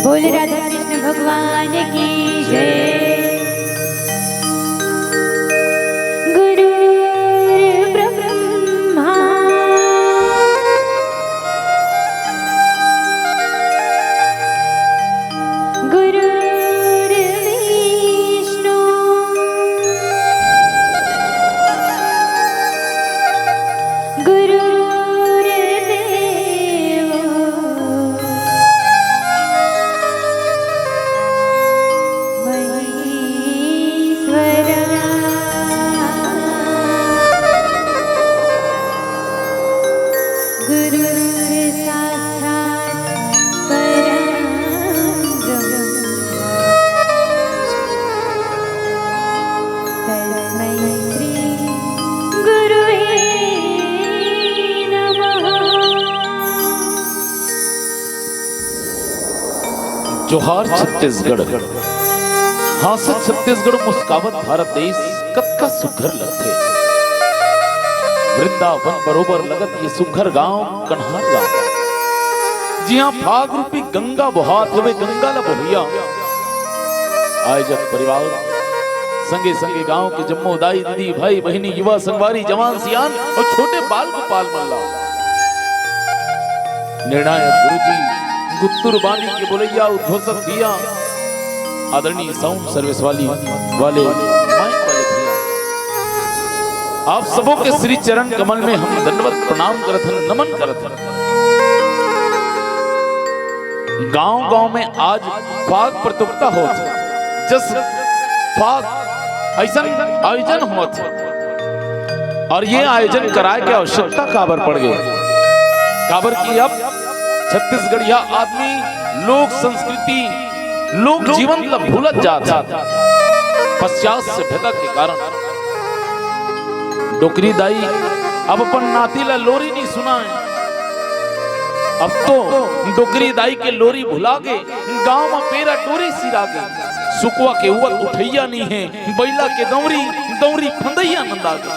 बोल राधा कृष्ण भगवान की जय। गुरु ब्रह्मा गुरु विष्णु गुरु जोहार छत्तीसगढ़, हासत छत्तीसगढ़, मुस्कावत भारत देश, कत का सुघर लगते वृंदावन बरोबर लगत ये सुघर गांव कन्हार गांव, जी हाँ फाग रूपी गंगा बहात हुए गंगा ला बहिया आए जब परिवार संगे संगे गांव के जम्मो दाई दीदी भाई बहनी युवा संगवारी जवान सियान और छोटे बाल गोपाल मल्ला निर्णायक गुरुजी गुत्तुर बानी के बोलैया उद्घोषक दिया आदरणीय साउंड सर्विस वाले माइक वाले भैया, आप सबों के श्री चरण कमल में हम दंडवत प्रणाम करत हन, नमन करत हन। गांव गांव में आज फाग प्रतियोगिता होत, जस फाग ऐसा आयोजन होत और ये आयोजन कराए के आवश्यकता काबर पड़ गई, काबर की अब छत्तीसगढ़िया आदमी लोक संस्कृति लोक जीवन ला भूलत जाता पश्चात सभ्यता के कारण। डोकरी दाई अब अपन नाती ला लोरी नहीं सुनाए, अब तो डोकरी दाई के लोरी भुला के गांव में पेरा डोरी सिरा के सुकुआ के उवल उठैया नहीं है, बैला के दौरी दौरी फंदैया नंदा के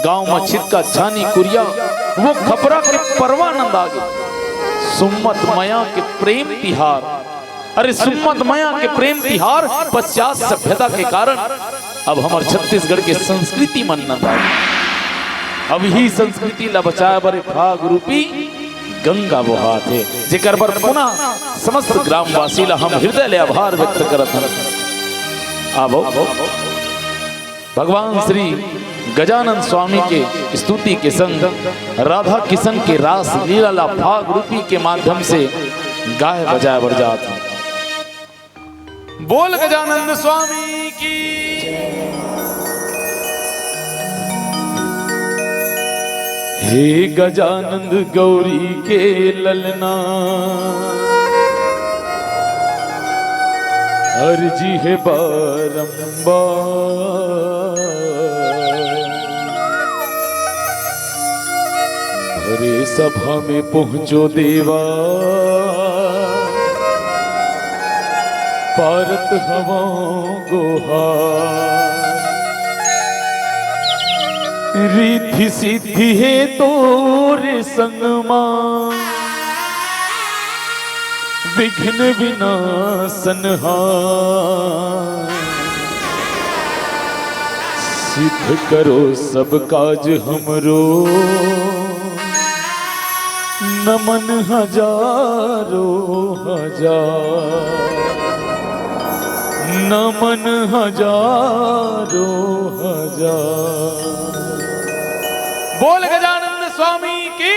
गांव में छिटका छानी कुरिया वो खपरा के परवा नंदा के सुम्मत मया के प्रेम तिहार, अरे सुम्मत मया के प्रेम तिहार पश्चात सभ्यता के कारण अब हमार छत्तीसगढ़ के संस्कृति मनना था। अब ही संस्कृति ला बचाए बरे फाग रूपी गंगा बहात है, जेकर बर पुनः समस्त ग्रामवासी ला हम हृदय ले आभार व्यक्त करत हन। आबो भगवान श्री गजानन स्वामी के स्तुति के संग राधा किशन के रास लीला ला फाग रूपी के माध्यम से गाय बजाए बर जात। बोल गजानन स्वामी की। हे गजानंद गौरी के ललना अर्जी है बारंबार, हरे सभा में पहुंचो देवा पारत हवाओं गुहार, रिद्धि सिद्धि है तोरे संगमा विघ्न विनाशन सिद्ध करो सब काज हमरो नमन हजारों हजार, नमन हजारों हजार। बोल गजानन स्वामी की।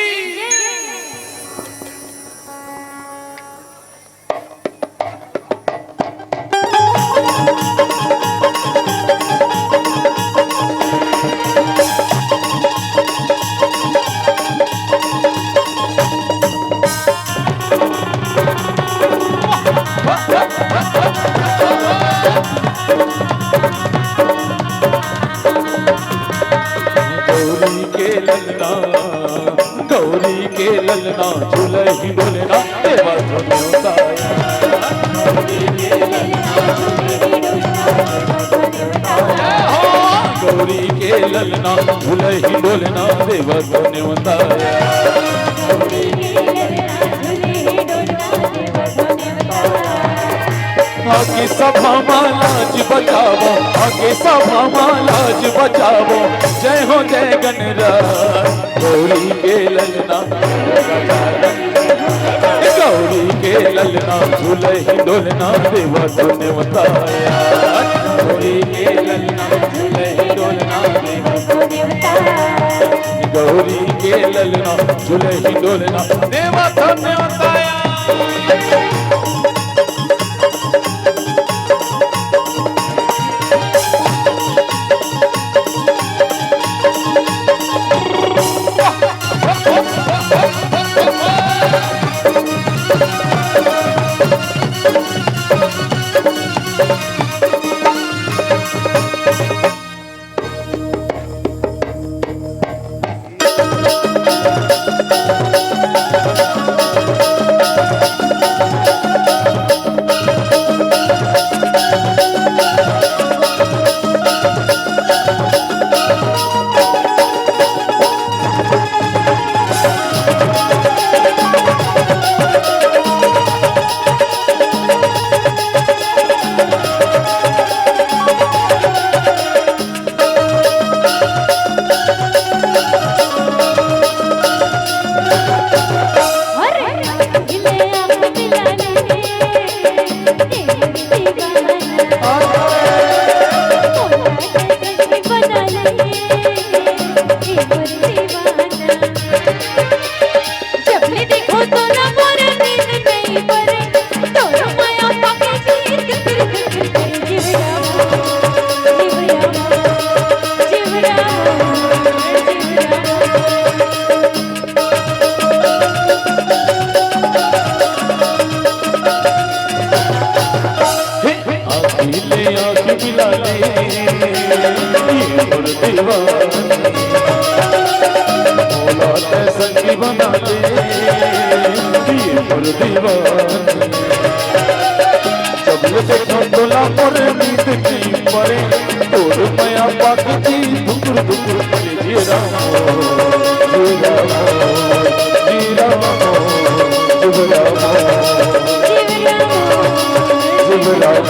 गौरी के ललना झूलही डोलना देवा झुलताया, गौरी के ललना झूलही डोलना देवा झुलताया। सभा लाज बचावो, आगे सभा लाज बचावो। जय हो जय गणराज गौरी के ललना, गौरी के ललना झूले ही डोलना देवा तूने बताया। गौरी के ललना झूले ही डोलना देवा तूने बताया। गौरी के ललना झूले ही डोलना देवा तूने बताया। संगी बना ले जब देखो तोला पर नींद की परे तोर माया पाती धुकुर धुकुर करे जी राम जी राम जी राम शिव राम शिव राम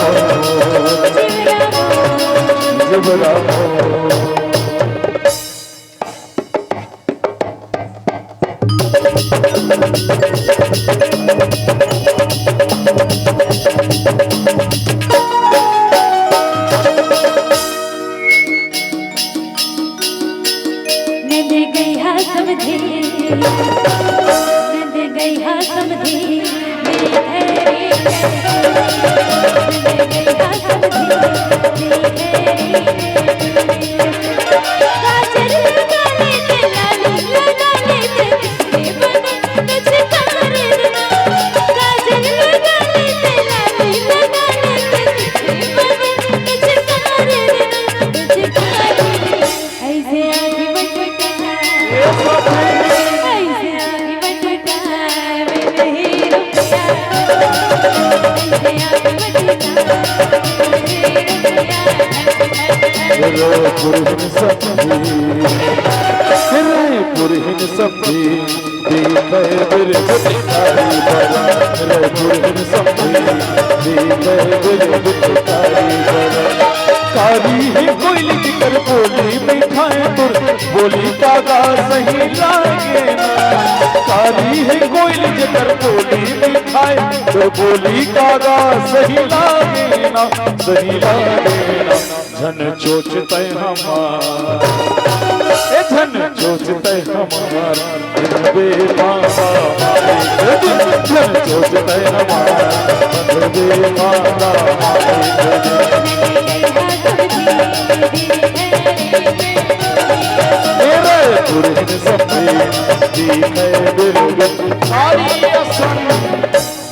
शिव राम। पुरहिन सब्जी दी बैर बुटकारी बरा रे पुरहिन सब्जी दी बैर बुटकारी बरा कारी है कोयली की कर बोली बैठाए तुर बोली कागा सही लागे ना कारी है कोयली की कर बोली बैठाए तो बोली कागा सही लागे ना सही लागे ना धन चोचते हमार धन चोचते हमार बेमाता धन चोचते हमार बेमाता मेरे पुरहिन सपने दी है बिरगत सारी असन